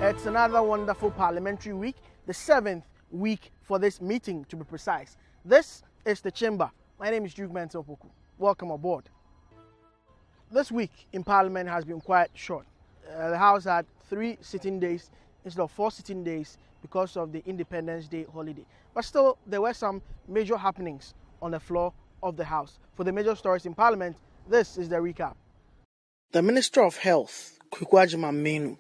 It's another wonderful parliamentary week, the 7th week for this meeting to be precise. This is the chamber. My name is Mensah Opoku. Welcome aboard. This week in Parliament has been quite short. The House had 3 sitting days instead of 4 sitting days because of the Independence Day holiday. But still, there were some major happenings on the floor of the House. For the major stories in Parliament, this is the recap. The Minister of Health, Mensah,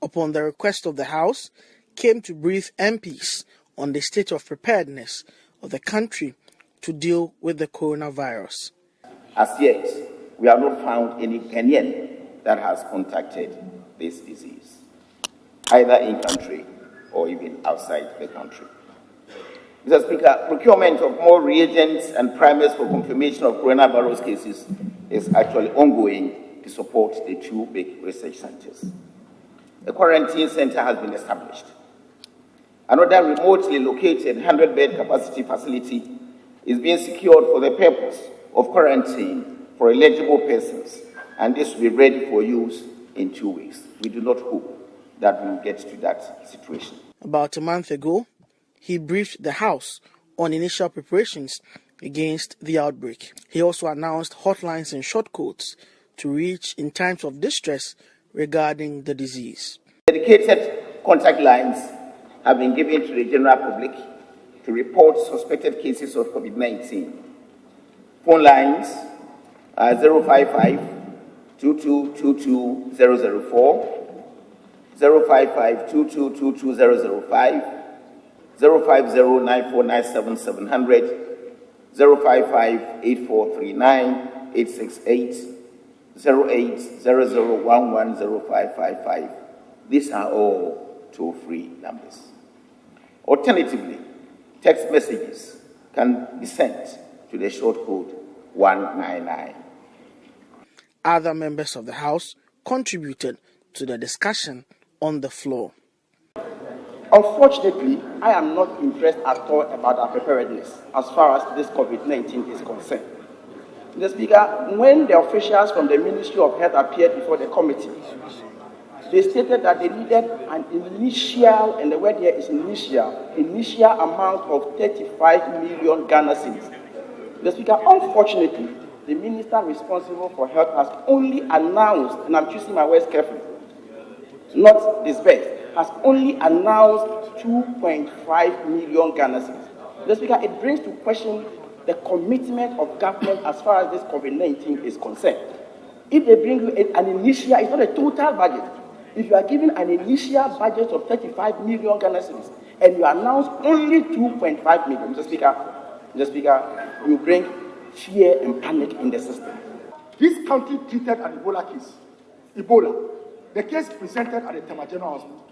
upon the request of the House, came to brief MPs on the state of preparedness of the country to deal with the coronavirus. As yet, we have not found any Kenyan that has contracted this disease, either in country or even outside the country. Mr. Speaker, procurement of more reagents and primers for confirmation of coronavirus cases is actually ongoing to support the 2 big research centers. A quarantine center has been established. Another remotely located 100-bed capacity facility is being secured for the purpose of quarantine for eligible persons, and this will be ready for use in 2 weeks. We do not hope that we will get to that situation. About a month ago, he briefed the House on initial preparations against the outbreak. He also announced hotlines and shortcodes to reach in times of distress regarding the disease. Dedicated contact lines have been given to the general public to report suspected cases of COVID-19. Phone lines are 055-2222-004, 055-2222-005, 050-9497-700, 055-8439-868, 0800110555. These are all toll-free numbers. Alternatively, text messages can be sent to the short code 199. Other members of the House contributed to the discussion on the floor. Unfortunately, I am not impressed at all about our preparedness as far as this COVID-19 is concerned. Mr. Speaker, when the officials from the Ministry of Health appeared before the committee, they stated that they needed an initial, and the word here is initial amount of 35 million Ghana cedis. Mr. Speaker, unfortunately, the minister responsible for health has only announced, and I'm choosing my words carefully, not disbursed, has only announced 2.5 million Ghana cedis. Mr. Speaker, it brings to question the commitment of government as far as this COVID-19 is concerned. If they bring you an initial, it's not a total budget. If you are given an initial budget of 35 million Ghana cedis and you announce only 2.5 million, Mr. Speaker, you bring fear and panic in the system. This country treated an Ebola case. The case presented at the Tema General Hospital,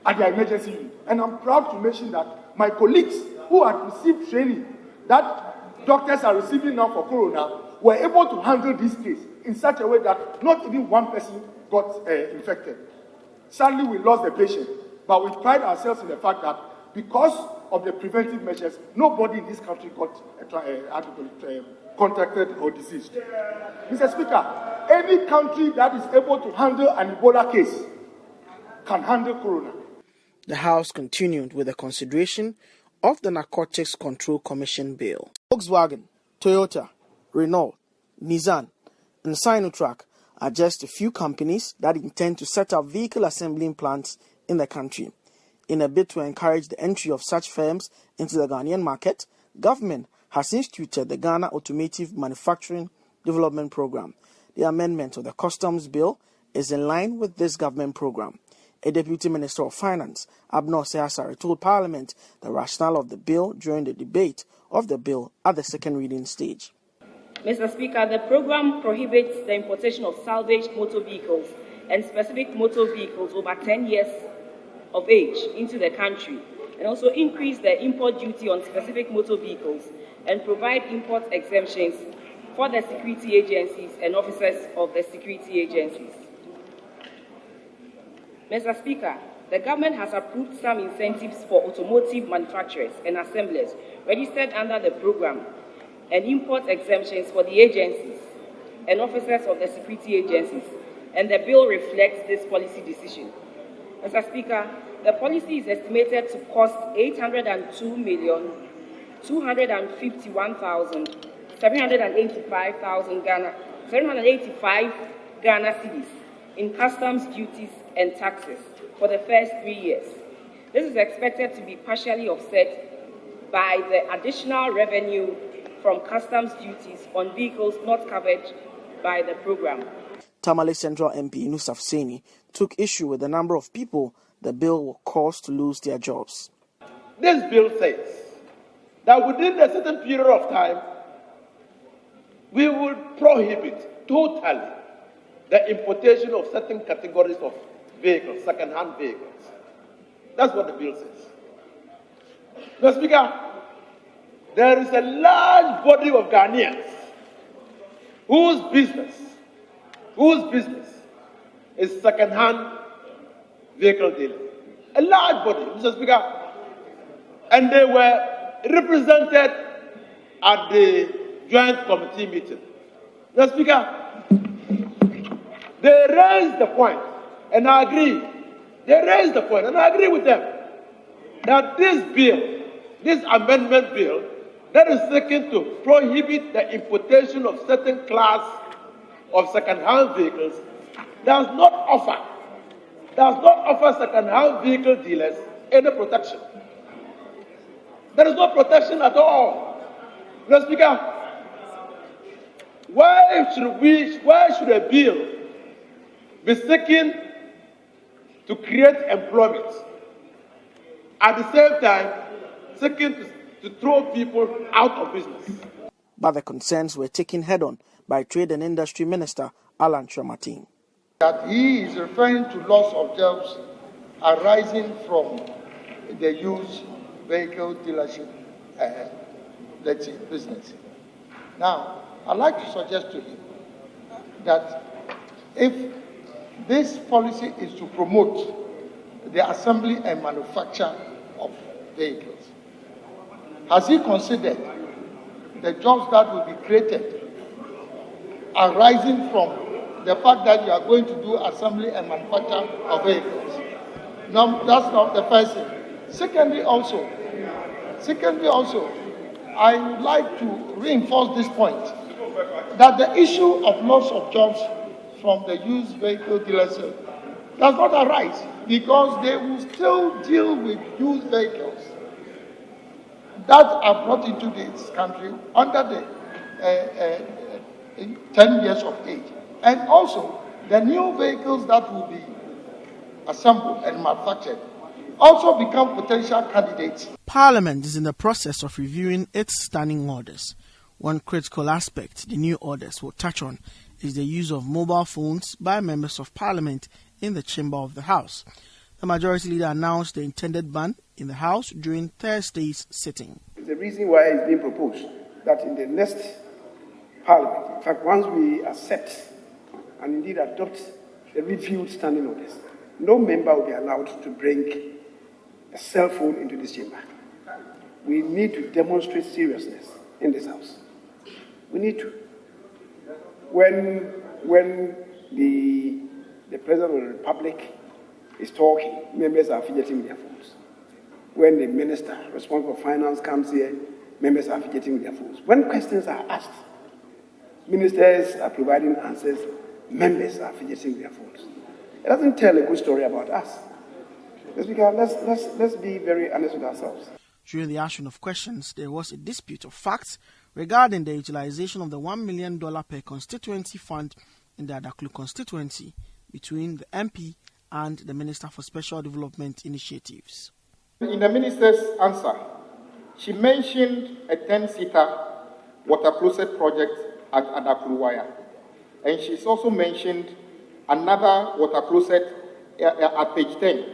at the emergency unit. And I'm proud to mention that my colleagues who had received training that doctors are receiving now for corona were able to handle this case in such a way that not even one person got infected. Sadly, we lost the patient, but we pride ourselves in the fact that because of the preventive measures, nobody in this country got contracted or diseased. Mr. Speaker, any country that is able to handle an Ebola case can handle corona. The House continued with the consideration of the Narcotics Control Commission bill. Volkswagen, Toyota, Renault, Nissan, and Sinotruk are just a few companies that intend to set up vehicle assembling plants in the country. In a bid to encourage the entry of such firms into the Ghanaian market, government has instituted the Ghana Automotive Manufacturing Development Program. The amendment of the Customs Bill is in line with this government program. A Deputy Minister of Finance, Abner Seasari, told Parliament the rationale of the bill during the debate of the bill at the second reading stage. Mr. Speaker, the program prohibits the importation of salvaged motor vehicles and specific motor vehicles over 10 years of age into the country, and also increase the import duty on specific motor vehicles and provide import exemptions for the security agencies and officers of the security agencies. Mr. Speaker, the government has approved some incentives for automotive manufacturers and assemblers registered under the program and import exemptions for the agencies and officers of the security agencies, and the bill reflects this policy decision. Mr. Speaker, the policy is estimated to cost 802,251,785 Ghana cedis in customs duties and taxes for the first 3 years. This is expected to be partially offset by the additional revenue from customs duties on vehicles not covered by the program. Tamale Central MP Nusaf Seni took issue with the number of people the bill will cause to lose their jobs. This bill says that within a certain period of time, we will prohibit totally the importation of certain categories of vehicles, second-hand vehicles. That's what the bill says. Mr. Speaker, there is a large body of Ghanaians whose business is second-hand vehicle dealing. A large body, Mr. Speaker. And they were represented at the joint committee meeting. Mr. Speaker, they raised the point, and I agree. They raised the point, and I agree with them, that this bill, this amendment bill, that is seeking to prohibit the importation of certain class of second-hand vehicles, does not offer second-hand vehicle dealers any protection. There is no protection at all. Mr. Speaker, why should a bill be seeking to create employment, at the same time seeking to throw people out of business? But the concerns were taken head-on by Trade and Industry Minister Alan Chamatin. That he is referring to loss of jobs arising from the used vehicle dealership business. Now, I'd like to suggest to him that if this policy is to promote the assembly and manufacture of vehicles, has he considered the jobs that will be created arising from the fact that you are going to do assembly and manufacture of vehicles? No, that's not the first thing. Secondly, also, I would like to reinforce this point, that the issue of loss of jobs from the used vehicle dealership does not arise, because they will still deal with used vehicles that are brought into this country under the 10 years of age. And also, the new vehicles that will be assembled and manufactured also become potential candidates. Parliament is in the process of reviewing its standing orders. One critical aspect the new orders will touch on is the use of mobile phones by members of Parliament in the chamber of the House. The Majority Leader announced the intended ban in the House during Thursday's sitting. The reason why it's being proposed that in the next Parliament, in fact, once we accept and indeed adopt the reviewed standing orders, no member will be allowed to bring a cell phone into this chamber. We need to demonstrate seriousness in this House. We need to. When the President of the Republic is talking, members are fidgeting with their phones. When the Minister responsible for Finance comes here, members are fidgeting with their phones. When questions are asked, ministers are providing answers, members are fidgeting with their phones. It doesn't tell a good story about us. Let's be very honest with ourselves. During the action of questions, there was a dispute of facts regarding the utilization of the $1 million per constituency fund in the Adaklu constituency between the MP and the Minister for Special Development Initiatives. In the minister's answer, she mentioned a 10-seater water closet project at Adaklu, and she's also mentioned another water closet at page 10,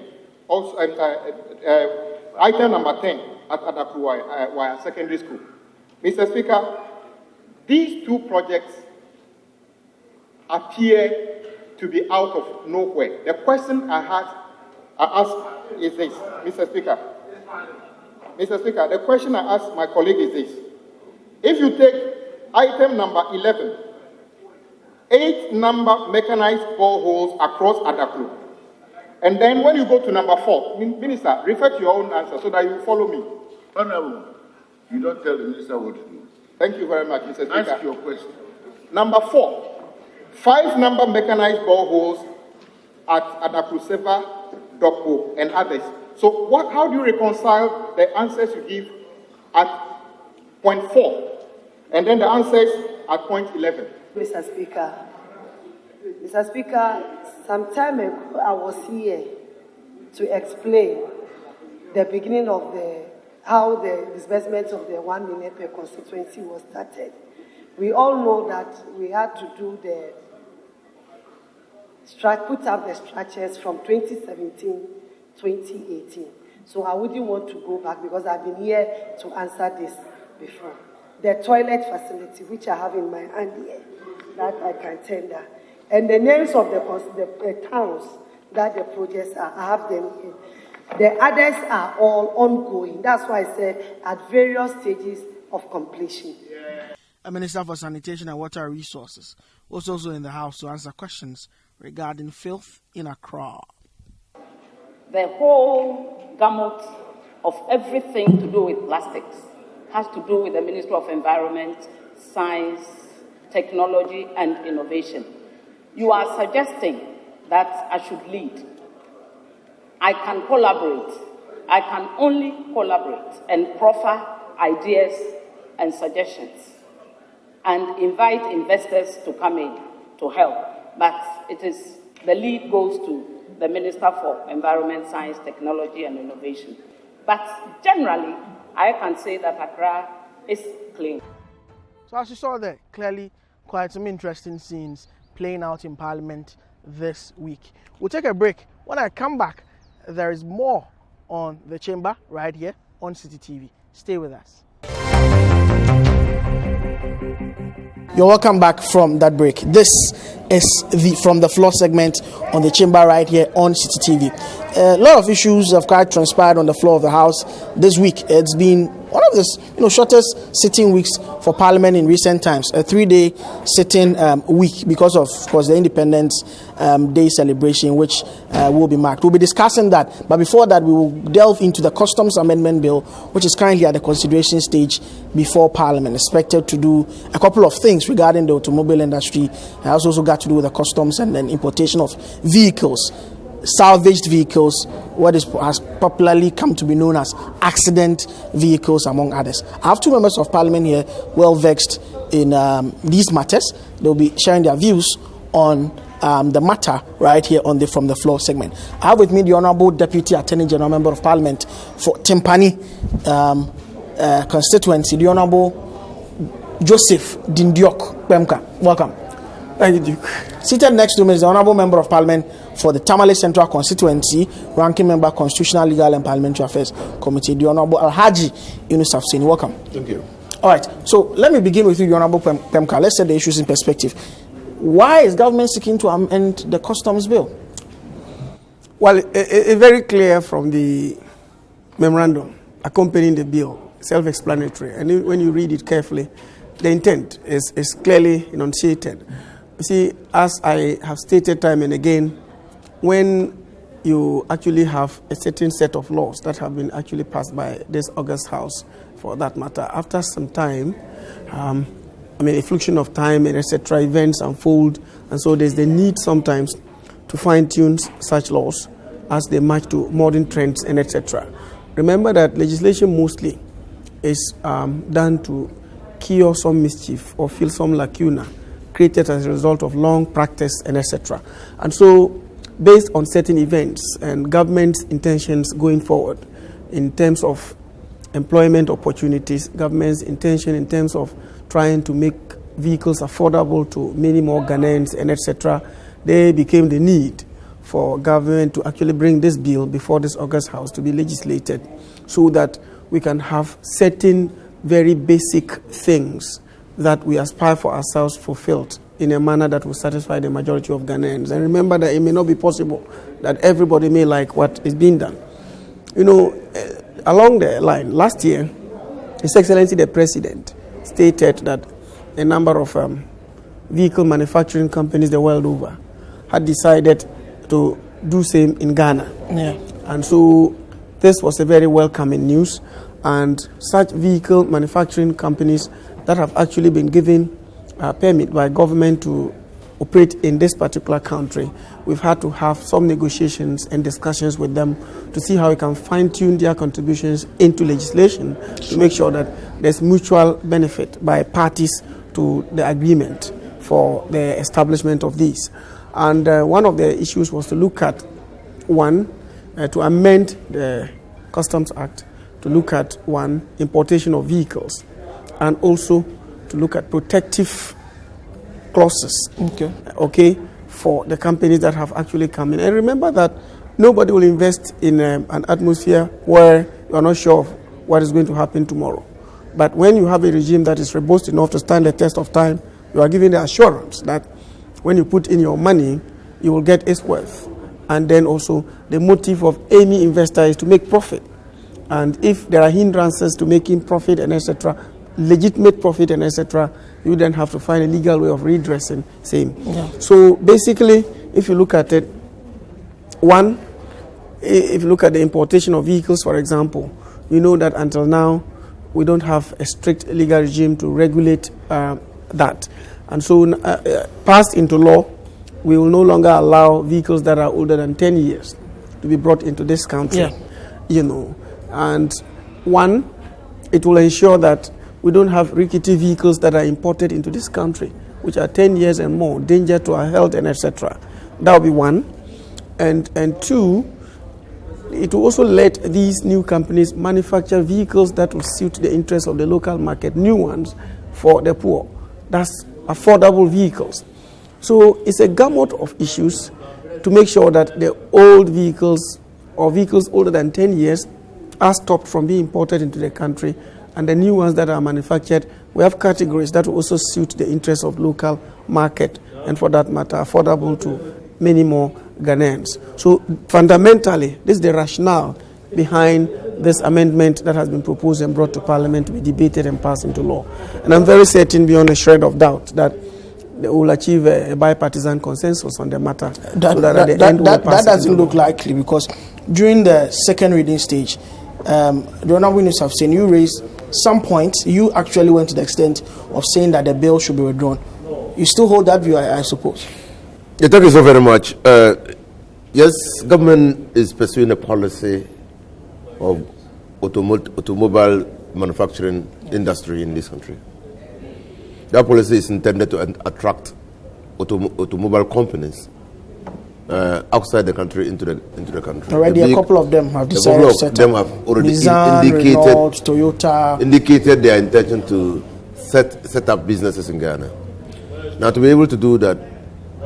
also item number 10 at Adaklu Secondary School. Mr. Speaker, these two projects appear to be out of nowhere. The question I asked is this, Mr. Speaker. Mr. Speaker, the question I asked my colleague is this. If you take item number 11, 8 number mechanized boreholes across Adaklu, And then when you go to number 4, Minister, refer to your own answer so that you follow me. Honorable, you don't tell the minister what to do. Thank you very much, Mr. Speaker. Ask your question. Number 4, 5 number mechanized boreholes at Adakruseva, Dokpo, and others. So how do you reconcile the answers you give at point 4 and then the answers at point 11? Mr. Speaker, some time ago I was here to explain the beginning of how the disbursement of the 1 million per constituency was started. We all know that we had to do put up the structures from 2017, 2018. So I wouldn't want to go back because I've been here to answer this before. The toilet facility, which I have in my hand here, that I can tender. And the names of the towns that the projects are, I have them in. The others are all ongoing. That's why I said at various stages of completion. A Minister for Sanitation and Water Resources was also in the House to answer questions regarding filth in Accra. The whole gamut of everything to do with plastics has to do with the Ministry of Environment, Science, Technology and Innovation. You are suggesting that I should lead. I can collaborate. I can only collaborate and proffer ideas and suggestions and invite investors to come in to help. But the lead goes to the Minister for Environment, Science, Technology and Innovation. But generally, I can say that Accra is clean. So as you saw there, clearly quite some interesting scenes playing out in Parliament this week. We'll take a break. When I come back, there is more on the chamber right here on Citi TV. Stay with us. You're welcome back from that break. This is from the floor segment on the chamber right here on Citi TV. A lot of issues have quite transpired on the floor of the House this week. It's been one of the shortest sitting weeks for Parliament in recent times. A 3-day sitting week because of course, the Independence Day celebration, which will be marked. We'll be discussing that. But before that, we will delve into the Customs Amendment Bill, which is currently at the consideration stage before Parliament. Expected to do a couple of things regarding the automobile industry. It has also got to do with the customs and then importation of vehicles. Salvaged vehicles, what has popularly come to be known as accident vehicles, among others. I have 2 members of Parliament here, well vexed in these matters. They'll be sharing their views on the matter right here on from the floor segment. I have with me the Honourable Deputy Attorney General Member of Parliament for Timpani constituency, the Honourable Joseph Dindiok Bemka. Welcome. Thank you, Duke. Seated next to me is the Honourable Member of Parliament for the Tamale Central Constituency, Ranking Member, Constitutional, Legal and Parliamentary Affairs Committee, the Honourable Alhaji Yunus Afseni. Welcome. Thank you. All right, so let me begin with you, the Honourable Pemka. Let's set the issues in perspective. Why is government seeking to amend the customs bill? Well, it's very clear from the memorandum accompanying the bill, self-explanatory. And when you read it carefully, the intent is clearly enunciated. You see, as I have stated time and again, when you actually have a certain set of laws that have been actually passed by this August House, for that matter, after some time, a fluctuation of time and etc., events unfold, and so there's the need sometimes to fine-tune such laws as they match to modern trends and etc. Remember that legislation mostly is done to cure some mischief or fill some lacuna created as a result of long practice and etc. And so, based on certain events and government's intentions going forward in terms of employment opportunities, government's intention in terms of trying to make vehicles affordable to many more Ghanaians and etc., there became the need for government to actually bring this bill before this August House to be legislated so that we can have certain very basic things that we aspire for ourselves fulfilled in a manner that will satisfy the majority of Ghanaians. And remember that it may not be possible that everybody may like what is being done. Along the line, last year, His Excellency the President stated that a number of vehicle manufacturing companies the world over had decided to do same in Ghana. Yeah. And so this was a very welcoming news, and such vehicle manufacturing companies that have actually been given a permit by government to operate in this particular country, we've had to have some negotiations and discussions with them to see how we can fine-tune their contributions into legislation to make sure that there's mutual benefit by parties to the agreement for the establishment of these. And one of the issues was to look at, to amend the Customs Act, to look at, importation of vehicles, and also to look at protective clauses, for the companies that have actually come in. And remember that nobody will invest in an atmosphere where you are not sure of what is going to happen tomorrow. But when you have a regime that is robust enough to stand the test of time, you are given the assurance that when you put in your money, you will get its worth. And then also the motive of any investor is to make profit. And if there are hindrances to making profit and etc., legitimate profit and etc., you then have to find a legal way of redressing same. Yeah. So basically, if you look at it, if you look at the importation of vehicles, for example, you know that until now, we don't have a strict legal regime to regulate that. And so passed into law, we will no longer allow vehicles that are older than 10 years to be brought into this country. Yeah. And it will ensure that we don't have rickety vehicles that are imported into this country, which are 10 years and more, danger to our health and etc. That will be one. And two, it will also let these new companies manufacture vehicles that will suit the interests of the local market, new ones for the poor. That's affordable vehicles. So it's a gamut of issues to make sure that the old vehicles or vehicles older than 10 years are stopped from being imported into the country, and the new ones that are manufactured, we have categories that will also suit the interests of local market, and for that matter, affordable to many more Ghanaians. So fundamentally, this is the rationale behind this amendment that has been proposed and brought to Parliament to be debated and passed into law. And I'm very certain, beyond a shred of doubt, that they will achieve a bipartisan consensus on the matter. That doesn't look likely, because during the second reading stage, the Honourable Minister have seen you raise some points. You actually went to the extent of saying that the bill should be withdrawn. You still hold that view, I suppose? Yeah, thank you so very much. Yes, government is pursuing a policy of automobile manufacturing industry in this country. That policy is intended to attract automobile companies outside the country into the country. Already, a couple of them have decided to set up. Have already Nissan, Renault, Toyota indicated their intention to set up businesses in Ghana. Now, to be able to do that,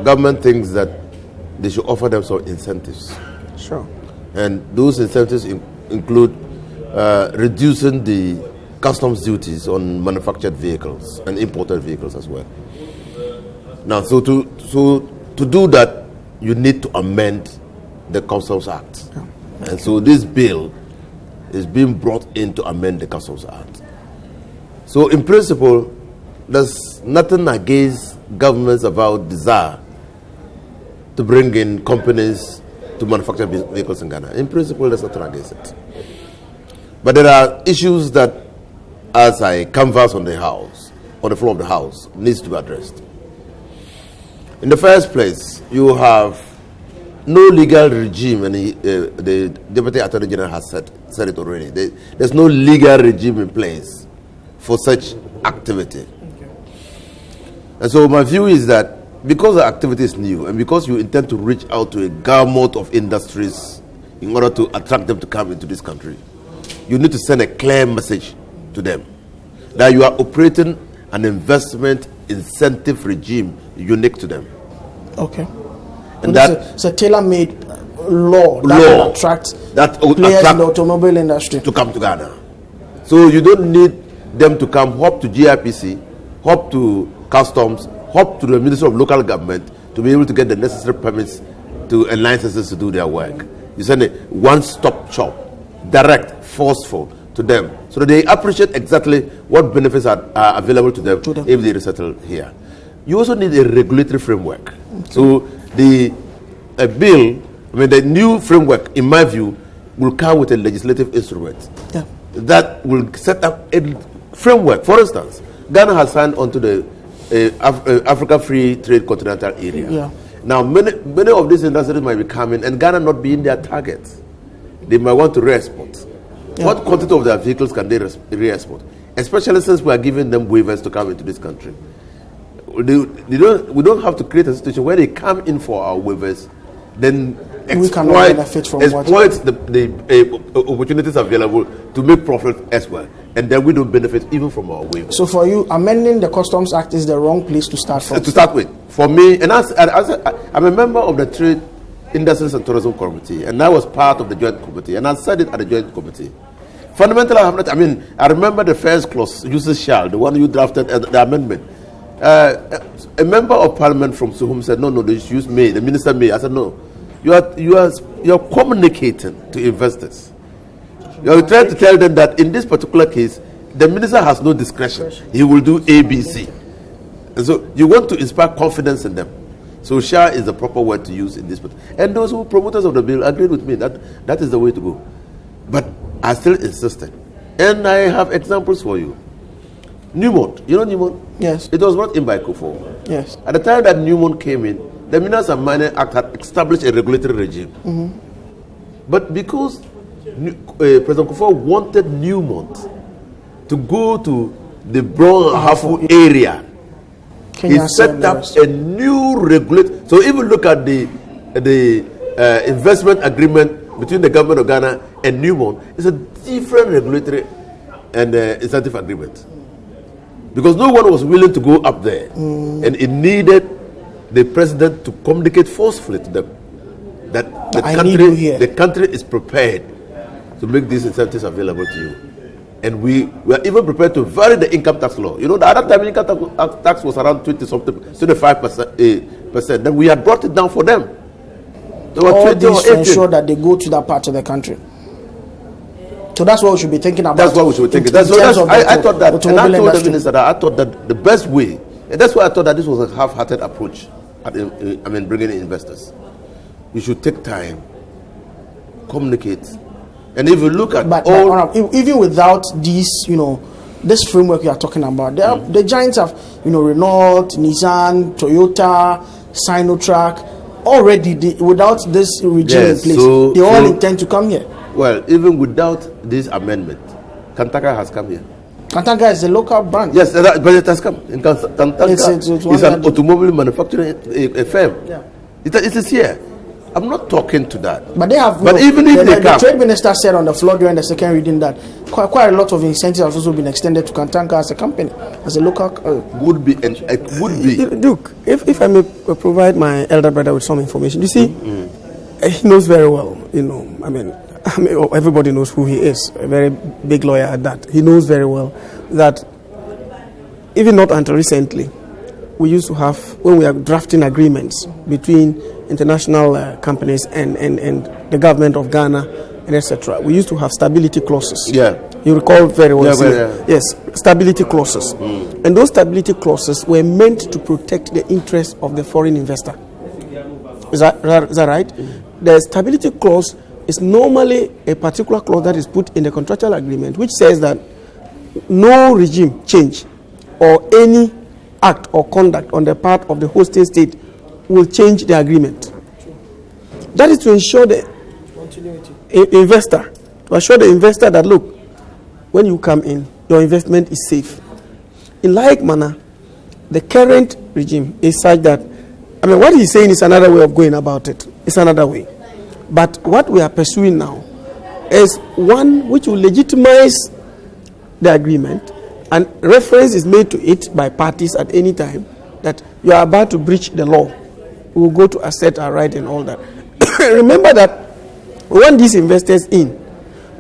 government thinks that they should offer them some incentives. Sure. And those incentives include reducing the customs duties on manufactured vehicles and imported vehicles as well. Now, so to do that, you need to amend the Customs Act. Yeah. And so this bill is being brought in to amend the Customs Act. So in principle, there's nothing against governments about desire to bring in companies to manufacture vehicles in Ghana. In principle, there's nothing against it. But there are issues that, as I canvass on the floor of the House, needs to be addressed. In the first place, you have no legal regime, and the Deputy Attorney General has said it already. There's no legal regime in place for such activity. Okay. And so my view is that because the activity is new, and because you intend to reach out to a gamut of industries in order to attract them to come into this country, you need to send a clear message to them that you are operating an investment incentive regime unique to them. Okay. And it's a tailor-made law that will attract players in the automobile industry to come to Ghana. So you don't need them to come hop to GIPC, hop to customs, hop to the Ministry of Local Government to be able to get the necessary permits and licenses to do their work. You send a one-stop shop, direct, forceful to them, so that they appreciate exactly what benefits are available to them if they resettle here. You also need a regulatory framework. Okay. So a bill I mean, the new framework, in my view, will come with a legislative instrument that will set up a framework. For instance, Ghana has signed onto the Africa Free Trade Continental Area. Yeah. Now, many of these industries might be coming, and Ghana not being their target. They might want to re-export. Yeah. What quantity of their vehicles can they re-export? Especially since we are giving them waivers to come into this country. We don't have to create a situation where they come in for our waivers, then exploit the opportunities available to make profit elsewhere, and then we don't benefit even from our waivers. So for you, amending the Customs Act is the wrong place to start from? To start with. For me, and I'm a member of the Trade, Industries and Tourism Committee, and I was part of the Joint Committee, and I said it at the Joint Committee. Fundamentally, I remember the first clause, uses shall, the one you drafted, the amendment. A member of Parliament from Suhum said, no, they should use may, the minister may. I said, no, you are communicating to investors. You are trying to tell them that in this particular case, the minister has no discretion. He will do ABC. And so you want to inspire confidence in them. So shall is the proper word to use in this. And those who promoters of the bill agreed with me that is the way to go. But I still insisted. And I have examples for you. Newmont. You know Newmont? Yes. It was brought in by Kufuor. Yes. At the time that Newmont came in, the Minerals and Mining Act had established a regulatory regime. Mm-hmm. But because President Kufuor wanted Newmont to go to the Brown-Hafu area, he set up a new regulatory. So if you look at the investment agreement between the government of Ghana and Newmont, it's a different regulatory and incentive agreement. Because no one was willing to go up there. And it needed the president to communicate forcefully to them that the country is prepared to make these incentives available to you. And we are even prepared to vary the income tax law. You know, the other time income tax was around 25%. Then we had brought it down for them. All this to ensure that they go to that part of the country. So that's what we should be thinking about. That's what we should be thinking. I thought that, and I told the minister that I thought that the best way, and that's why I thought that this was a half-hearted approach. Bringing in investors. You should take time, communicate, and if you look at even without these, this framework you are talking about, the giants have, Renault, Nissan, Toyota, Sinotrack, already without this regime in place, they all intend to come here. Well, even without this amendment, Kantaka has come here. Kantaka is a local brand. Yes, but it has come. Kantaka is an automobile manufacturing firm. Yeah. It is here. I'm not talking to that. But they have. But even if they come, the trade minister said on the floor during the second reading that quite a lot of incentives have also been extended to Kantaka as a company, as a local. Would be. Duke, if I may provide my elder brother with some information, you see, he knows very well. I mean, everybody knows who he is, a very big lawyer at that. He knows very well that even not until recently, we used to have, when we are drafting agreements between international companies and the government of Ghana and etc., we used to have stability clauses. Yeah. You recall very well. Yes, stability clauses. And those stability clauses were meant to protect the interests of the foreign investor. Is that right? The stability clause is normally a particular clause that is put in the contractual agreement which says that no regime change or any act or conduct on the part of the hosting state will change the agreement. That is to ensure the investor, that look, when you come in, your investment is safe. In like manner, the current regime is such that, what he's saying is another way of going about it. It's another way. But what we are pursuing now is one which will legitimize the agreement, and reference is made to it by parties at any time that you are about to breach the law. We will go to assert our right and all that. Remember that we want these investors in,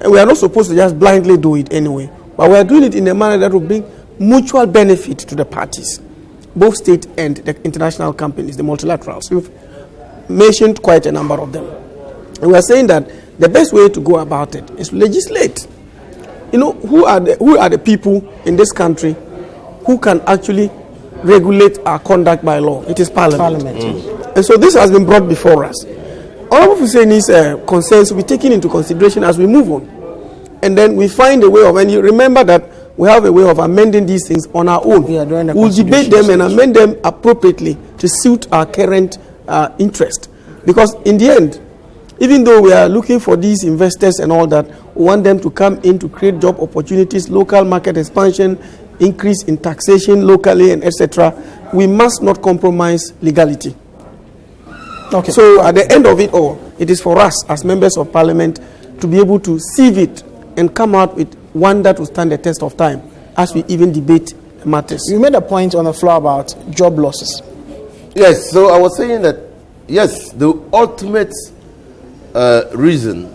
and we are not supposed to just blindly do it anyway, but we are doing it in a manner that will bring mutual benefit to the parties, both state and the international companies, the multilaterals. We've mentioned quite a number of them. And we are saying that the best way to go about it is to legislate. Who are the people in this country who can actually regulate our conduct by law? It is Parliament. And so this has been brought before us. Honorable Husseini's concerns will be taken into consideration as we move on. And then we find a way of, and you remember that we have a way of amending these things on our own. We'll debate them and amend them appropriately to suit our current interest. Because in the end, even though we are looking for these investors and all that, we want them to come in to create job opportunities, local market expansion, increase in taxation locally, and etc. We must not compromise legality. Okay. So at the end of it all, it is for us as members of parliament to be able to sieve it and come out with one that will stand the test of time as we even debate matters. You made a point on the floor about job losses. Yes, so I was saying that, yes, the ultimate reason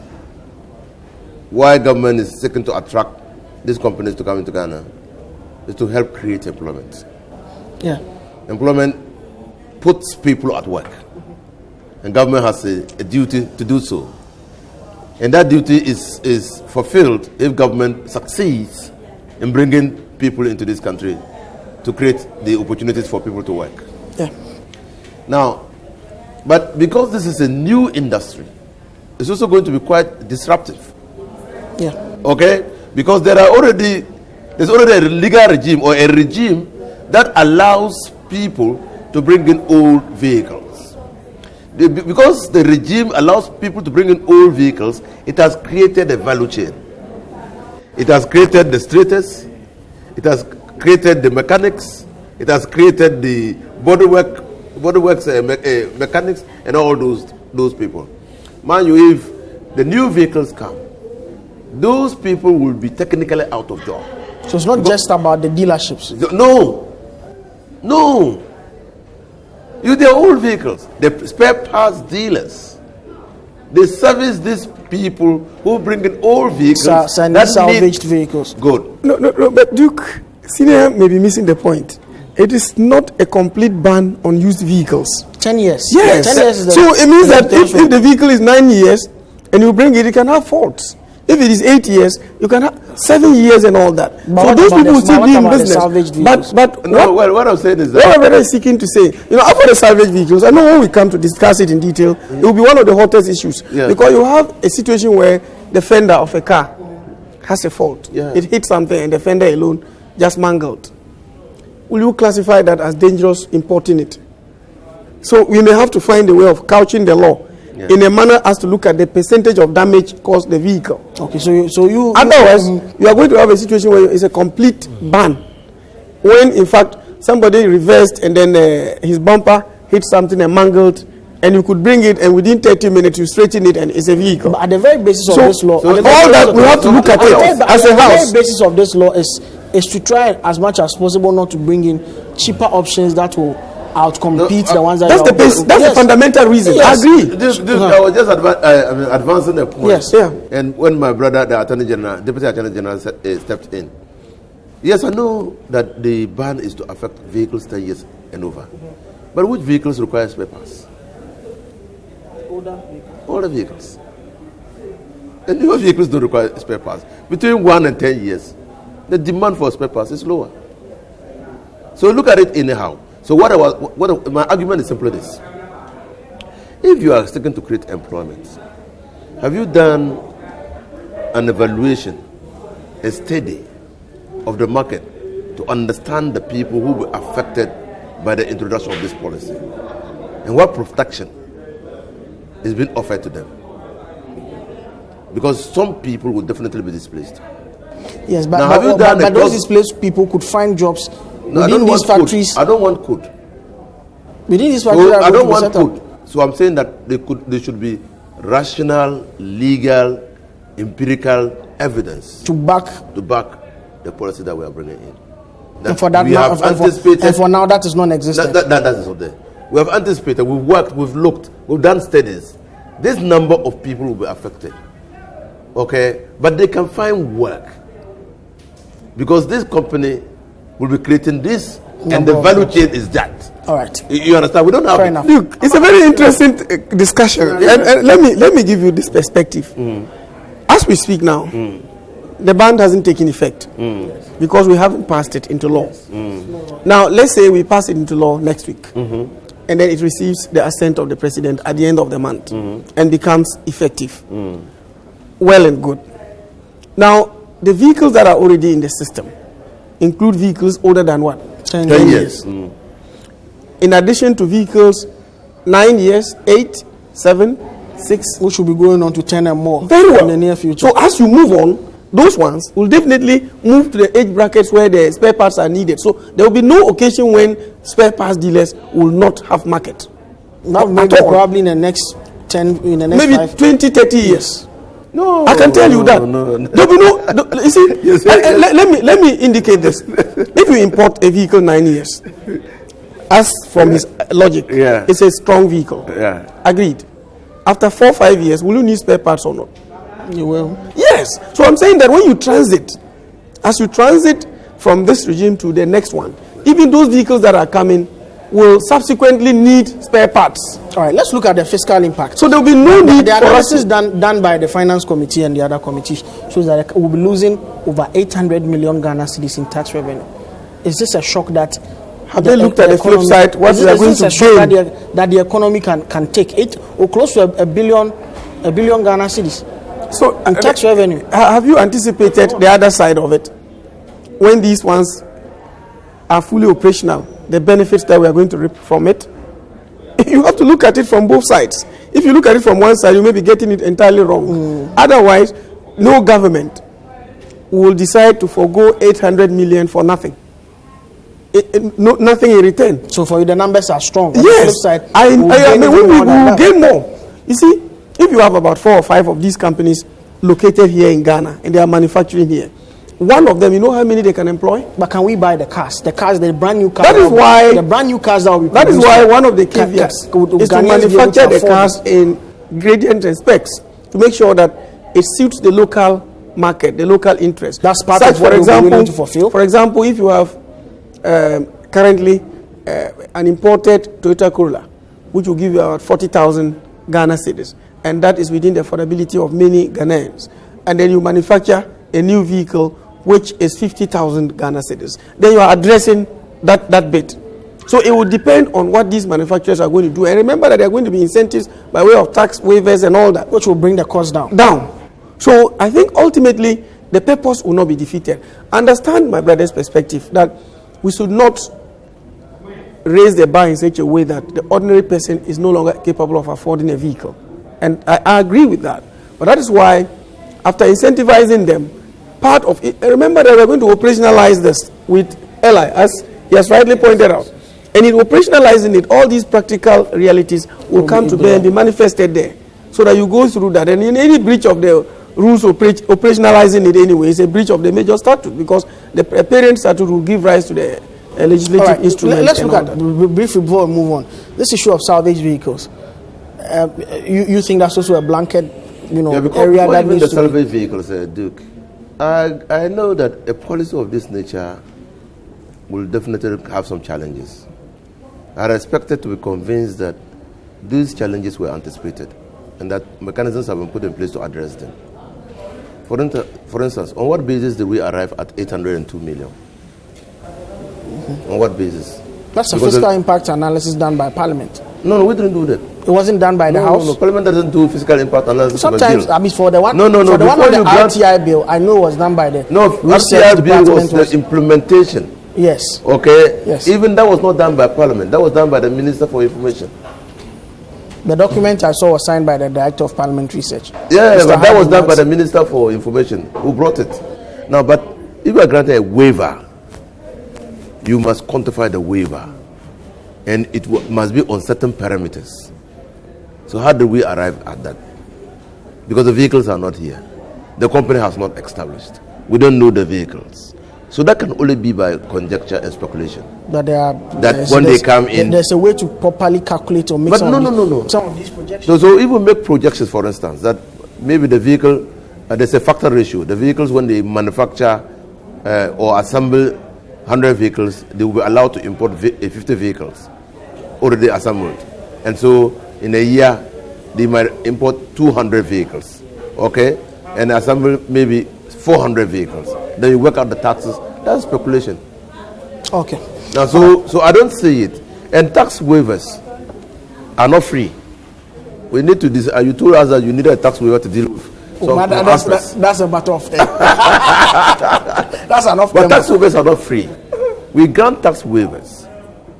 why government is seeking to attract these companies to come into Ghana is to help create employment. Yeah. Employment puts people at work. And government has a duty to do so. And that duty is fulfilled if government succeeds in bringing people into this country to create the opportunities for people to work. Yeah. Now, but because this is a new industry, it's also going to be quite disruptive. Yeah. Okay? Because there's already a legal regime or a regime that allows people to bring in old vehicles. Because the regime allows people to bring in old vehicles, it has created a value chain. It has created the straighters, it has created the mechanics, it has created the bodyworks mechanics, and all those people. Mind you, if the new vehicles come, those people will be technically out of job. So it's not just about the dealerships. No. They're old vehicles. The spare parts dealers. They service these people who bring in old vehicles. Salvaged vehicles. Good. No, but Duke, Senior may be missing the point. It is not a complete ban on used vehicles. 10 years. Yes. 10 years is so it means that if the vehicle is 9 years and you bring it, it can have faults. If it is 8 years, you can have 7 years and all that. But so those people will still be in business. But what I'm saying is that what I'm seeking to say, after the salvage vehicles, I know when we come to discuss it in detail, it will be one of the hottest issues. Yeah. Because you have a situation where the fender of a car has a fault. Yeah. It hit something and the fender alone just mangled. Will you classify that as dangerous importing it? So we may have to find a way of couching the law in a manner as to look at the percentage of damage caused the vehicle. Okay, so you otherwise you are going to have a situation where it's a complete ban. When in fact somebody reversed and then his bumper hit something and mangled, and you could bring it and within 30 minutes you straighten it and it's a vehicle. But at the very basis of this law, all that we have to look at it as a house. The very basis of this law is to try as much as possible not to bring in cheaper options that will outcompete the ones that that's the fundamental reason. Yes. I agree. I was just advancing a point. Yes, yeah. And when my brother, the Deputy Attorney General, stepped in, yes, I know that the ban is to affect vehicles 10 years and over. But which vehicles require spare parts? Older vehicles. And newer vehicles don't require spare parts. Between 1 and 10 years, the demand for spare parts is lower. So look at it anyhow. So my argument is simply this. If you are seeking to create employment, have you done an evaluation, a study of the market to understand the people who were affected by the introduction of this policy? And what protection is being offered to them? Because some people will definitely be displaced. Yes, but those displaced people could find jobs within these factories. I don't want code. Within these factories, I don't want code. So I'm saying that there should be rational, legal, empirical evidence to back the policy that we are bringing in. And for that, and for now, that is non-existent. That is not there. We have anticipated. We've worked. We've looked. We've done studies. This number of people will be affected. Okay, but they can find work because this company will be creating this, and the value chain is that. All right. You understand? We don't have. Fair enough. Look, it's a very interesting discussion, and let me give you this perspective. As we speak now, the ban hasn't taken effect because we haven't passed it into law. Now, let's say we pass it into law next week. and then it receives the assent of the president at the end of the month and becomes effective. Well and good. Now, the vehicles that are already in the system include vehicles older than what? 10 years. In addition to vehicles 9 years, 8, 7, 6. We should be going on to 10 and more. Very well. In the near future. So as you move on, those ones will definitely move to the age brackets where the spare parts are needed. So there will be no occasion when spare parts dealers will not have market. That maybe probably in the next 10, in the next maybe 5, 20, 30 years. No, I can tell you that. No. There'll be no, you see, Yes. let me indicate this. If you import a vehicle 9 years, as from his logic, it's a strong vehicle. Agreed. After 4 or 5 years, will you need spare parts or not? You will. Yes. So I'm saying that when you transit, as you transit from this regime to the next one, even those vehicles that are coming will subsequently need spare parts. All right, let's look at the fiscal impact. So there will be no need the for us analysis done by the finance committee and the other committees shows that we'll be losing over 800 million Ghana cedis in tax revenue. Is this a shock that? Have they looked at the flip side? What they are going to gain? That the economy can take it or close to a billion Ghana cedis. So in tax revenue. Have you anticipated the other side of it? When these ones are fully operational, the benefits that we are going to reap from it, you have to look at it from both sides. If you look at it from one side, you may be getting it entirely wrong. Otherwise, no government will decide to forgo 800 million for nothing. Nothing in return. So for you, the numbers are strong. Yes, I mean, we will gain more. You see, if you have about 4 or 5 of these companies located here in Ghana and they are manufacturing here, one of them, you know how many they can employ? But can we buy the cars? The brand new cars. That is why the brand new cars that will be that is why one of the caveats is to manufacture the cars in gradient and specs to make sure that it suits the local market, the local interest. That's part of what we're willing to fulfill. For example, if you have currently an imported Toyota Corolla, which will give you about 40,000 Ghana cedis, and that is within the affordability of many Ghanaians, and then you manufacture a new vehicle which is 50,000 Ghana cedis, then you are addressing that bit. So it will depend on what these manufacturers are going to do. And remember that there are going to be incentives by way of tax waivers and all that, which will bring the cost down. So I think ultimately the purpose will not be defeated. Understand my brother's perspective that we should not raise the bar in such a way that the ordinary person is no longer capable of affording a vehicle. And I agree with that. But that is why, after incentivizing them, part of it, remember that we're going to operationalize this with Eli, as he has rightly pointed out. And in operationalizing it, all these practical realities will come to bear and be manifested there. So that you go through that. And in any breach of the rules operationalizing it anyway is a breach of the major statute, because the parent statute will give rise to the legislative instrument. Let's look at briefly before we move on. This issue of salvage vehicles. You think that's also a blanket, area that needs the salvage vehicles, Duke? I know that a policy of this nature will definitely have some challenges. I expected to be convinced that these challenges were anticipated and that mechanisms have been put in place to address them. For instance, on what basis did we arrive at 802 million? On what basis? That's a fiscal impact analysis done by Parliament. No, we didn't do that. It wasn't done by the House? No, Parliament doesn't do fiscal impact analysis. Sometimes, for the one, for the one on the RTI bill, I know it was done by the RTI bill was the implementation. Yes. Okay? Yes. Even that was not done by Parliament. That was done by the Minister for Information. The document I saw was signed by the Director of Parliamentary Research. Yeah, but that was done by the Minister for Information, who brought it. Now, but if you are granted a waiver, you must quantify the waiver. And it must be on certain parameters. So how do we arrive at that? Because the vehicles are not here. The company has not established. We don't know the vehicles. So that can only be by conjecture and speculation. But they come in, there's a way to properly calculate or make some of these projections. So even make projections, for instance, that maybe the vehicle, there's a factor ratio. The vehicles, when they manufacture or assemble 100 vehicles, they will be allowed to import 50 vehicles already assembled. And so in a year, they might import 200 vehicles, okay? And assemble maybe 400 vehicles. Then you work out the taxes. That's speculation. Okay. Now, so I don't see it. And tax waivers, are not free. We need to decide. You told us that you needed a tax waiver to deal with. That's a matter of thing. That's enough. But tax waivers are not free. We grant tax waivers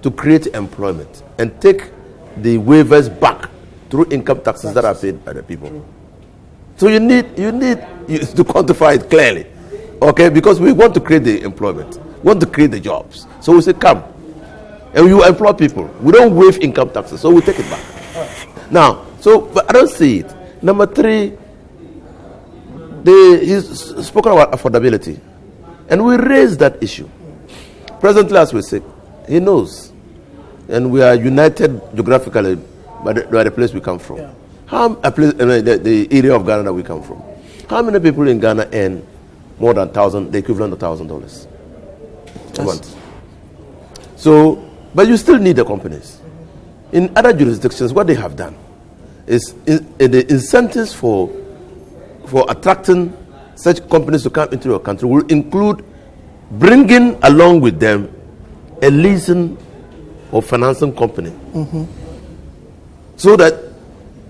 to create employment and take the waivers back through income taxes that are paid by the people. So you need to quantify it clearly, okay? Because we want to create the employment, we want to create the jobs. So we say, come, and you employ people. We don't waive income taxes, so we take it back. Now, but I don't see it. Number 3, he's spoken about affordability, and we raised that issue. Presently, as we say, he knows, and we are united geographically by the place we come from. Yeah. The area of Ghana that we come from. How many people in Ghana earn more than the equivalent of $1,000 a month? So, but you still need the companies. In other jurisdictions, what they have done is the incentives for attracting such companies to come into your country will include bringing along with them a leasing or financing company, so that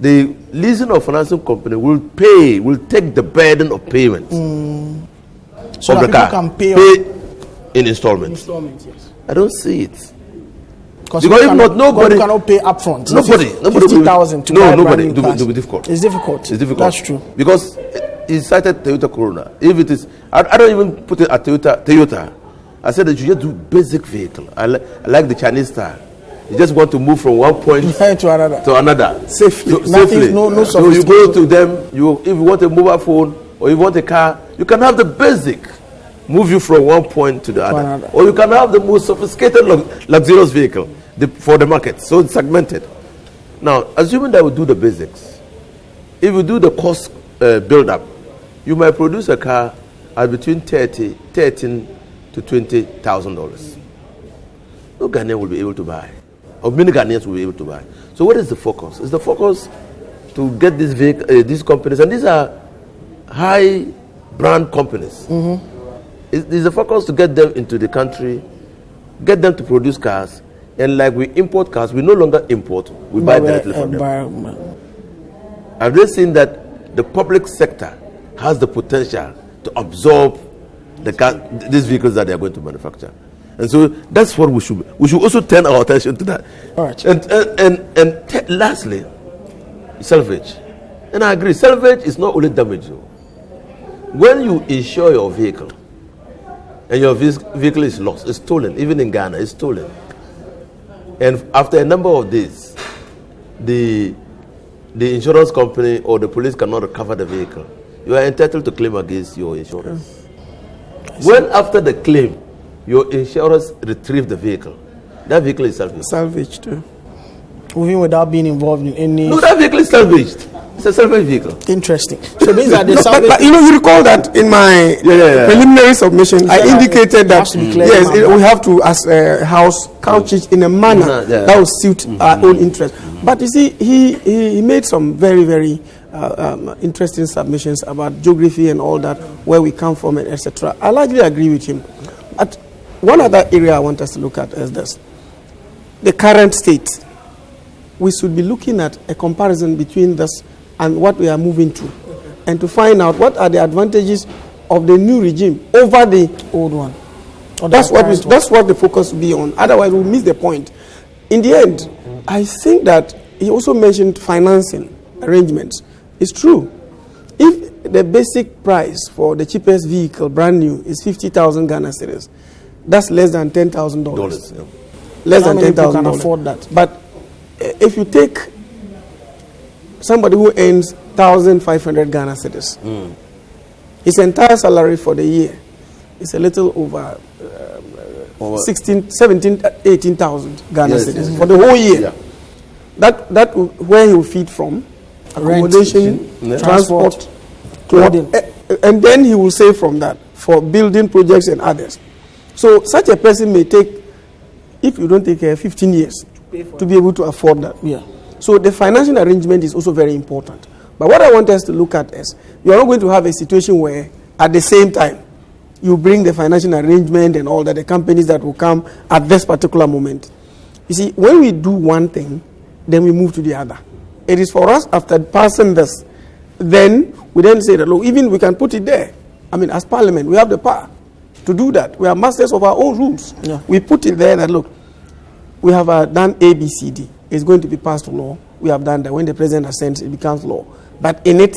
the leasing or financing company will take the burden of payment so of that the car, can pay in installments. Yes. I don't see it. Because if not, nobody cannot pay upfront. Nobody 50,000 to buy a brand new car. It will be difficult. It's difficult. That's true. Because he cited Toyota Corona. If it is, I don't even put it at Toyota. I said that you just do basic vehicle. I like the Chinese style. You just want to move from one point to another. Safely. So you go to them, if you want a mobile phone or you want a car, you can have the basic, move you from one point to the other. Or you can have the most sophisticated luxurious vehicle for the market. So it's segmented. Now, assuming that we do the basics, if you do the cost build-up, you might produce a car at between $13,000 to $20,000. No Ghanaian will be able to buy, or many Ghanaians will be able to buy. So what is the focus? Is the focus to get these companies, and these are high brand companies. Is the focus to get them into the country, get them to produce cars, and like we import cars, we no longer import, we buy directly from them. Have they seen that the public sector has the potential to absorb these vehicles that they are going to manufacture? And so that's what we should also turn our attention to that. All right. And lastly, salvage. And I agree, salvage is not only damage though. When you insure your vehicle and your vehicle is lost, it's stolen, even in Ghana, it's stolen. And after a number of days, the insurance company or the police cannot recover the vehicle, you are entitled to claim against your insurance. When after the claim, your insurance retrieve the vehicle, that vehicle is salvaged. Salvaged too. Even without being involved in any... No, that vehicle is salvaged. It's a salvage vehicle. Interesting. So these are the salvage... But you recall that in my preliminary submission, I indicated that we have to, as a house, couch it in a manner that will suit our own interest. But you see, he made some very, very interesting submissions about geography and all that, where we come from, and etc. I largely agree with him. But one other area I want us to look at is this. The current state. We should be looking at a comparison between this and what we are moving to, and to find out what are the advantages of the new regime over the old one. That's what the focus will be on. Otherwise, we'll miss the point. In the end, I think that he also mentioned financing arrangements. It's true. If the basic price for the cheapest vehicle, brand new, is 50,000 Ghana cedis, that's less than $10,000. Yeah. Less than $10,000. Can afford that. But if you take somebody who earns 1,500 Ghana cedis, his entire salary for the year is a little over 18,000 Ghana cedis for the whole year. Yeah. That where he will feed from, accommodation, transport, clothing, and then he will save from that for building projects and others. So such a person may take, if you don't take care, 15 years to be able to afford that. Yeah. So the financial arrangement is also very important. But what I want us to look at is, you are not going to have a situation where at the same time you bring the financial arrangement and all that, the companies that will come at this particular moment. You see, when we do one thing then we move to the other. It is for us, after passing this, then we then say that, look, even we can put it there. I mean, as Parliament, we have the power to do that. We are masters of our own rules. Yeah. We put it there that, look, we have done A, B, C, D. It's going to be passed to law. We have done that. When the president assents, it becomes law. But in it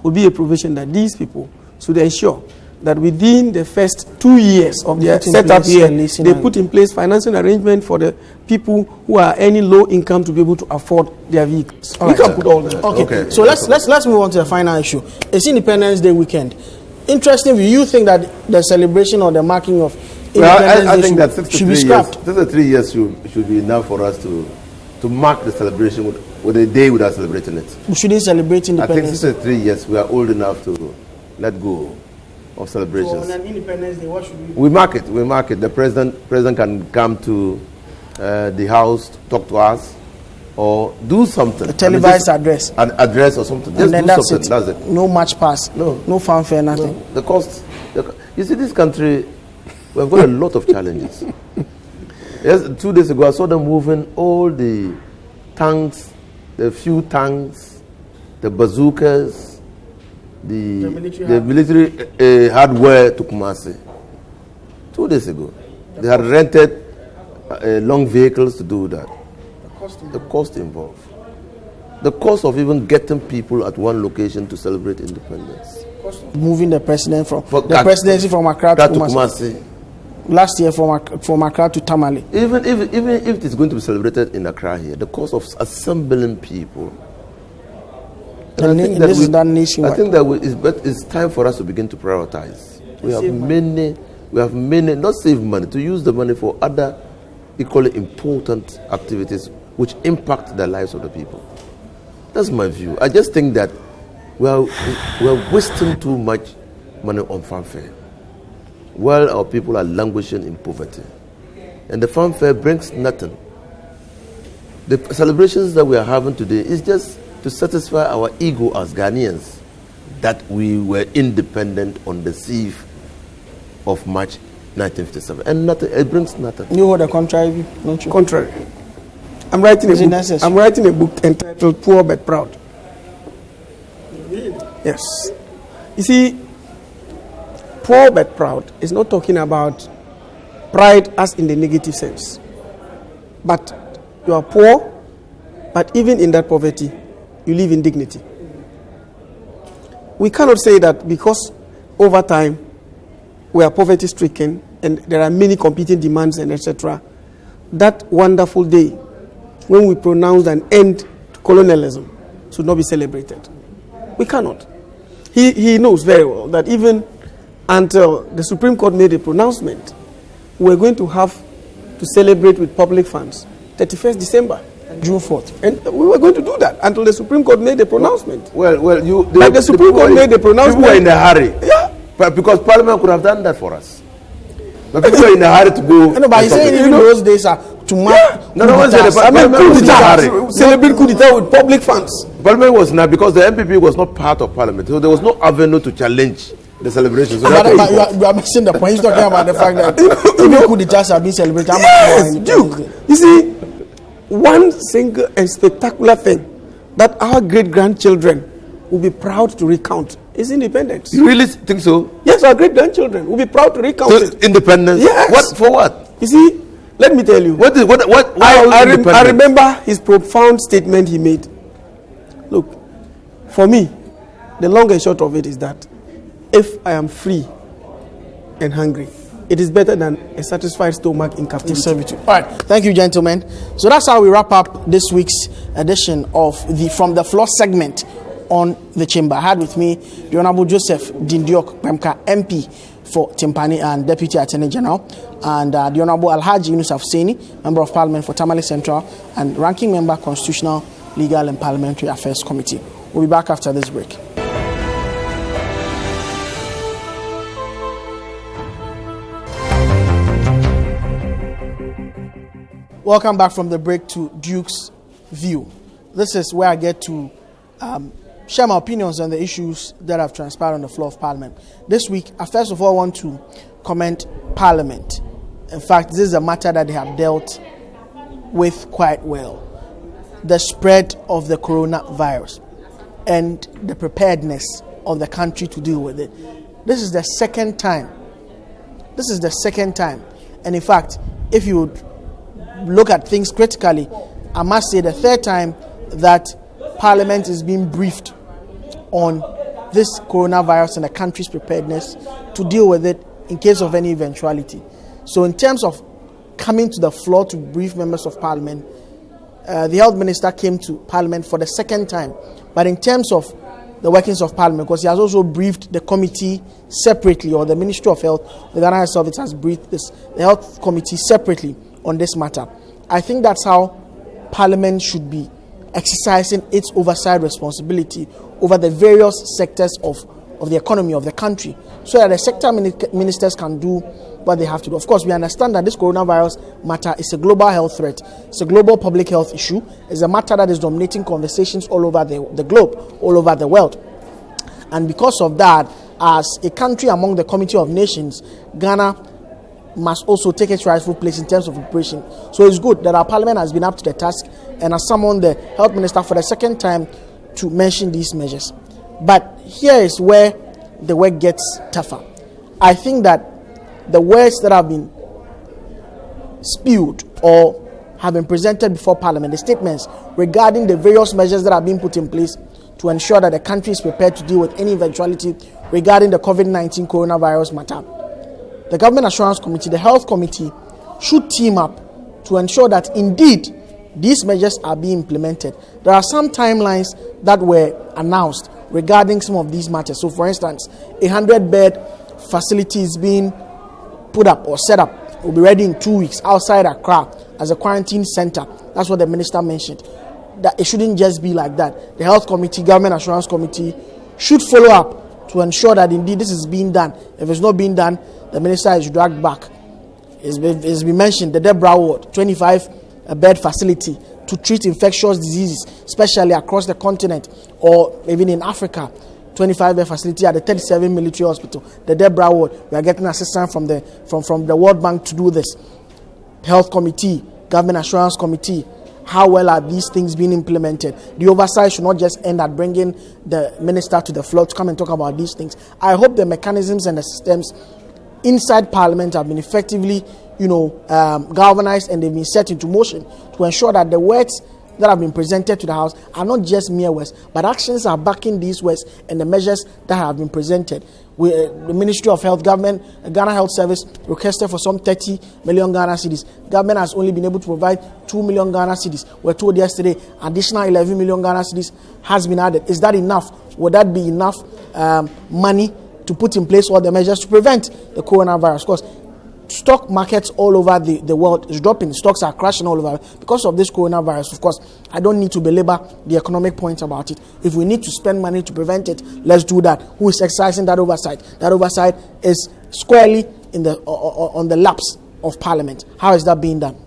will be a provision that these people should ensure that within the first 2 years of their setup here, they put in place financing arrangement for the people who are earning low income to be able to afford their vehicles. We can put all that. Okay. So let's move on to the final issue. It's Independence Day weekend. Interesting. Do you think that the celebration or the marking of Independence Day I think that should be scrapped? 63 years should be enough for us to mark the celebration with a day without celebrating it. We shouldn't celebrate Independence. I think 63 years we are old enough to let go of celebrations. So on an Independence Day, what should we do? We mark it. The president can come to the house, talk to us, or do something. A televised address. An address or something. Just do something. That's it. No march pass. No fanfare, nothing. No. The cost. You see, this country, we've got a lot of challenges. Yes, 2 days ago, I saw them moving all the tanks, the few tanks, the bazookas, the military hardware to Kumasi. 2 days ago. They had rented long vehicles to do that. The cost involved. The cost of even getting people at one location to celebrate independence. Moving the president presidency from Accra to Kumasi. Last year from Accra to Tamale. Even if it's going to be celebrated in Accra here, the cost of assembling people. And this is done nationwide. I think that it's time for us to begin to prioritize. We have many, not save money, to use the money for other equally important activities which impact the lives of the people. That's my view. I just think that we are wasting too much money on fanfare while our people are languishing in poverty. And the fanfare brings nothing. The celebrations that we are having today is just to satisfy our ego as Ghanaians that we were independent on the 6th of March 1957. And nothing, it brings nothing. You hold a contrary, don't you? Contrary. I'm writing a book entitled Poor But Proud. Yes. You see, poor but proud is not talking about pride as in the negative sense. But you are poor, but even in that poverty, you live in dignity. We cannot say that because over time we are poverty stricken and there are many competing demands and etc. That wonderful day when we pronounced an end to colonialism should not be celebrated. We cannot. He knows very well that even until the Supreme Court made a pronouncement, we're going to have to celebrate with public funds 31st December and June 4th. And we were going to do that until the Supreme Court made a pronouncement. The Supreme Court made a pronouncement. People were in a hurry. Yeah. But because Parliament could have done that for us. But people were in a hurry to go. No, but he's saying even those days are to mark. Celebrate coup d'etat with public funds. Parliament was not, because the MPP was not part of Parliament, so there was no avenue to challenge the celebrations. So you are missing the point. He's talking about the fact that even coup d'etats have been celebrated. Yes, Duke. You see, one single and spectacular thing that our great-grandchildren will be proud to recount is independence. You really think so? Yes, our great-grandchildren will be proud to recount it. Independence? Yes. What, for what? You see, let me tell you. I remember his profound statement he made. Look, for me, the long and short of it is that if I am free and hungry, it is better than a satisfied stomach in captivity. All right, thank you, gentlemen. So that's how we wrap up this week's edition of the From the Floor segment on the Chamber. I had with me the Honorable Joseph Dindiok Pemka, MP for Timpani and Deputy Attorney General, and the Honorable Alhaji Yunus Afseni, Member of Parliament for Tamale Central and Ranking Member, Constitutional, Legal and Parliamentary Affairs Committee. We'll be back after this break. Welcome back from the break to Duke's View. This is where I get to share my opinions on the issues that have transpired on the floor of Parliament. This week, I first of all want to comment Parliament. In fact, this is a matter that they have dealt with quite well. the spread of the coronavirus and the preparedness of the country to deal with it. This is the second time. And in fact, if you look at things critically, I must say the third time that Parliament is being briefed on this coronavirus and the country's preparedness to deal with it in case of any eventuality. So in terms of coming to the floor to brief members of Parliament, the Health Minister came to Parliament for the second time. But in terms of the workings of Parliament, because he has also briefed the committee separately, or the Ministry of Health, the Ghana Health Service has briefed the Health Committee separately on this matter. I think that's how Parliament should be exercising its oversight responsibility over the various sectors of the economy of the country, so that the sector ministers can do what they have to do. Of course, we understand that this coronavirus matter is a global health threat. It's a global public health issue. It's a matter that is dominating conversations all over the globe, all over the world. And because of that, as a country among the Committee of Nations, Ghana must also take its rightful place in terms of preparation. So it's good that our Parliament has been up to the task and has summoned the Health Minister for the second time to mention these measures. But here is where the work gets tougher. I think that the words that have been spewed or have been presented before Parliament, the statements regarding the various measures that are being put in place to ensure that the country is prepared to deal with any eventuality regarding the COVID-19 coronavirus matter, the Government Assurance Committee, the Health Committee, should team up to ensure that indeed these measures are being implemented. There are some timelines that were announced regarding some of these matters. So, for instance, a 100-bed facility is being put up or set up, will be ready in 2 weeks outside Accra as a quarantine center. That's what the minister mentioned. That it shouldn't just be like that. The Health Committee, Government Assurance Committee should follow up to ensure that indeed this is being done. If it's not being done, the minister is dragged back. It's been mentioned, the Deborah Ward, 25-bed facility to treat infectious diseases, especially across the continent or even in Africa. 25-bed facility at the 37 military hospital, the Deborah Ward. We are getting assistance from the World Bank to do this. Health Committee, Government Assurance Committee, how well are these things being implemented? The oversight should not just end at bringing the minister to the floor to come and talk about these things. I hope the mechanisms and the systems inside Parliament have been effectively, galvanized and they've been set into motion to ensure that the words that have been presented to the House are not just mere words, but actions are backing these words and the measures that have been presented. The Ministry of Health, Ghana Health Service requested for some 30 million Ghana cedis. Government has only been able to provide 2 million Ghana cedis. We're told yesterday additional 11 million Ghana cedis has been added. Is that enough? Would that be enough money to put in place all the measures to prevent the coronavirus? Of course, stock markets all over the world is dropping. Stocks are crashing all over because of this coronavirus. Of course, I don't need to belabor the economic points about it. If we need to spend money to prevent it, let's do that. Who is exercising that oversight? That oversight is squarely on the laps of Parliament. How is that being done?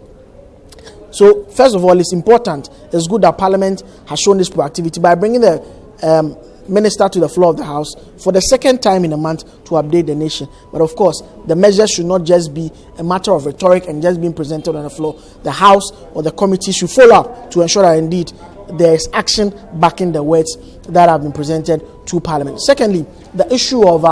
So, first of all, it's important. It's good that Parliament has shown this proactivity by bringing the minister to the floor of the House for the second time in a month to update the nation. But of course, the measures should not just be a matter of rhetoric and just being presented on the floor. The House or the committee should follow up to ensure that indeed there is action backing the words that have been presented to Parliament. Secondly, the issue of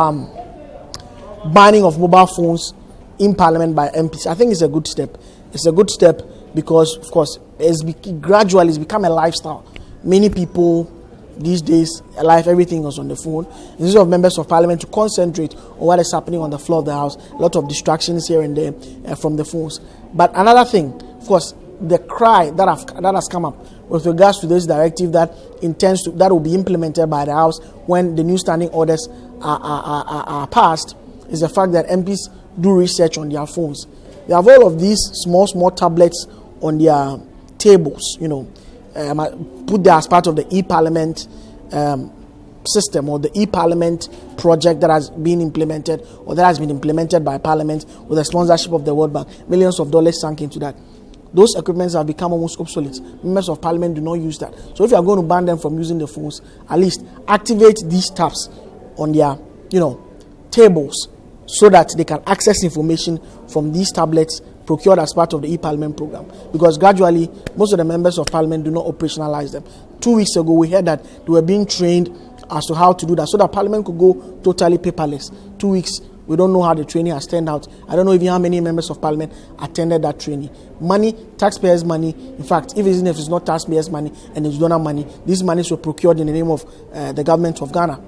banning of mobile phones in Parliament by MPs, I think it's a good step. It's a good step because, of course, it's become a lifestyle. Many people these days, everything was on the phone. Instead of members of Parliament to concentrate on what is happening on the floor of the House, a lot of distractions here and there from the phones. But another thing, of course, the cry that has come up with regards to this directive that will be implemented by the House when the new standing orders are passed is the fact that MPs do research on their phones. They have all of these small tablets on their tables, put there as part of the e-Parliament system or the e-Parliament project that has been implemented or that has been implemented by Parliament with the sponsorship of the World Bank. Millions of dollars sunk into that. Those equipments have become almost obsolete. Members of Parliament do not use that. So if you are going to ban them from using the phones, at least activate these tabs on their, tables so that they can access information from these tablets procured as part of the e-Parliament program, because gradually most of the members of Parliament do not operationalize them. 2 weeks ago, we heard that they were being trained as to how to do that so that Parliament could go totally paperless. 2 weeks, we don't know how the training has turned out. I don't know even how many members of Parliament attended that training. Money, taxpayers' money. In fact, even if it's not taxpayers' money and it's donor money, these monies were procured in the name of the government of Ghana.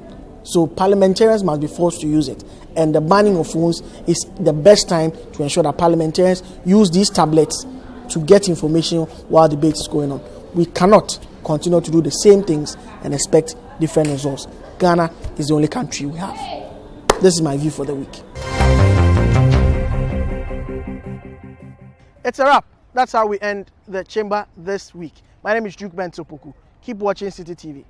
So parliamentarians must be forced to use it. And the banning of phones is the best time to ensure that parliamentarians use these tablets to get information while debate is going on. We cannot continue to do the same things and expect different results. Ghana is the only country we have. This is my view for the week. It's a wrap. That's how we end the chamber this week. My name is Mensah Opoku. Keep watching Citi TV.